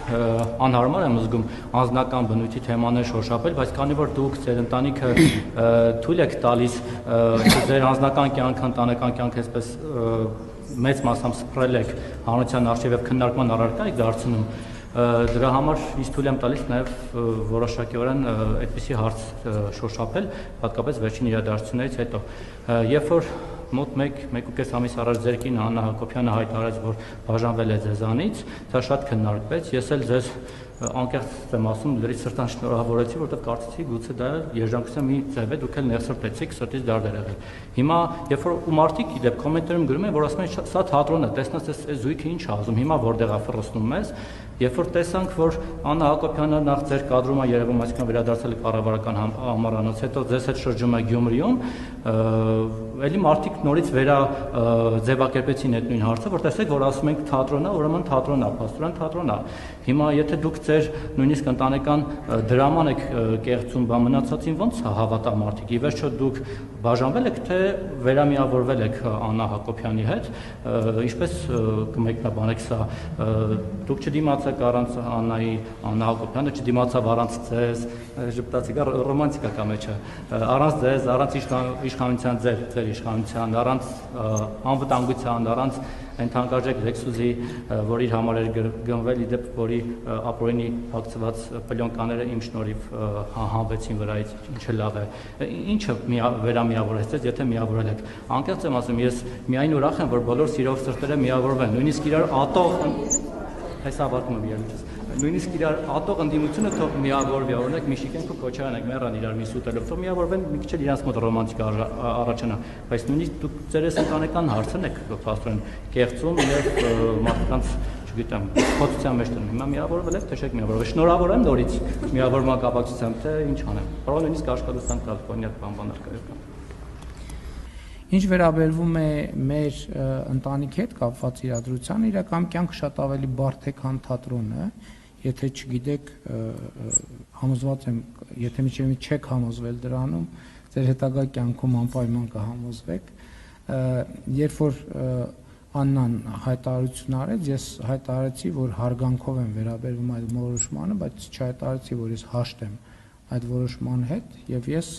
անհարմար եմ զգում անձնական բնույթի թեմաներ շոշափել, բայց քանի որ դուք ձեր ընտանիքը թույլ եք տալիս ձեր անձնական կյանքը, ընտանեկան կյանքը այսպես մեծ մասամբ սփռել եք հանրության առջև եւ քննարկման առարկա եք դարձնում, դրա համար ինձ թույլ եմ տալիս նաև որոշակիորեն այդպիսի հարց շոշափել, հատկապես վերջին իրադարձություններից հետո, երբ որ մոտ 1.5 ամիս առաջ ձեր կին Աննա Հակոբյանը հայտարարեց, որ բաժանվել է ձեզանից, դա շատ քննարկվեց, ես էլ ձեզ անկեղծ եմ ասում, լրիվ սրտան շնորհավորեցի, որովհետև կարծեցի գուցե դա երջանկության մի ձև է, դուք էլ ներսրտեցիք, սրտից դարդեր եղել։ Հիմա, երբ որ ու մարդիկ իդեպ կոմենտներում գրում են, որ ասում են սա թատրոն է, տեսնած այս զույգը ինչ է ասում, հիմա որտեղ է ֆռսնում մեզ, երբ որ տեսանք, որ Աննա Հակոբյանը նախ ձեր կադրում է երևում, այսինքն վերադարձել է կառավարական ամառանոց, հետո ձեզ հետ շրջում է Գյումրիում, էլի մարդիկ նորից ձևակերպեցին այդ նույն հարցը, որ տեսեք, որ ասում ենք թատրոն է, ուրեմն թատրոն է, փաստորեն թատրոն է։ Հիմա եթե դուք ձեր նույնիսկ ընտանեկան դրաման եք կեղծում, բա մնացածին ո՞նց հավատա մարդիկ։ Ի վերջո դուք բաժանվել եք, թե վերամիավորվել եք Աննա Հակոբյանի հետ, ինչպես կմեկնաբանեք սա, դուք չդիմացեք առանց Աննա Հակոբյանը չդիմացավ առանց ձեզ, ժպտացիք, ռոմանտիկա կա մեջը, առանց ձեզ, առանց իշխանության ձեր իշխանության, առանց անվտանգության, առանց այն թանկարժեք Լեքսուսի, որ իր համար էր գնվել, իդեպ որի ապօրինի փակցված պլյոնկաները իմ շնորհիվ հանվեցին վրայից, ինչը լավ է, ինչը վերամիավորեցեց, եթե միավորել եք։ Անկեղծ եմ ասում, ես միայն ուրախ եմ, որ բոլոր սիրող սրտերը միավորվեն, նույնիսկ իրար ատող, այս ավարտում եմ երևից, նույնիսկ իրար ատող ընդդիմությունը թող միավորվի, օրինակ Միշիկեն ու Քոչարյան եք մեռան իրար մի սուտելով, թող միավորվեն մի քիչ էլ իրանց մոտ ռոմանտիկա առաջանա, բայց նույնիսկ դուք ձեր ընտանեկան հարցն եք փաստորեն կեղծում եւ մարդկանց, չգիտեմ, փոփոխության մեջ դնում, հիմա միավորվել եք, թե չեք միավորվել, շնորհավոր եմ նորից միավորման կապակցությամբ, թե ինչ անեմ, կարող է նույնիսկ աշխատանք տալ, կոնյակ բանբաներ կա։ Ինչ վերաբերվում է մեր ընտանիքի հետ կապված իրադրությանը, իրական կյանքը շատ ավելի բարդ է, քան թատրոնը, եթե չգիտեք, համոզված եմ, եթե մինչև չեք համոզվել դրանում, ձեր հետագա կյանքում անպայման կհամոզվեք, երբ որ Աննան հայտարարություն արեց, ես հայտարարեցի, որ հարգանքով եմ վերաբերվում այդ որոշմանը, բայց չհայտարարեցի, որ ես հաշտ եմ այդ որոշման հետ, եւ ես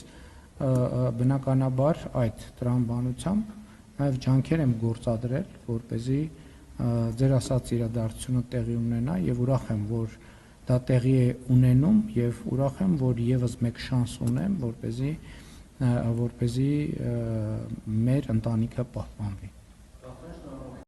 բնականաբար այդ տրամաբանությամբ նաև ջանքեր եմ գործադրել, որպեսզի ձեր ասած իրադարձությունը տեղի ունենա եւ ուրախ եմ, որ դա տեղի է ունենում եւ ուրախ եմ, որ եւս մեկ շանս ունեմ, որպեսզի մեր ընտանիքը պահպանվի։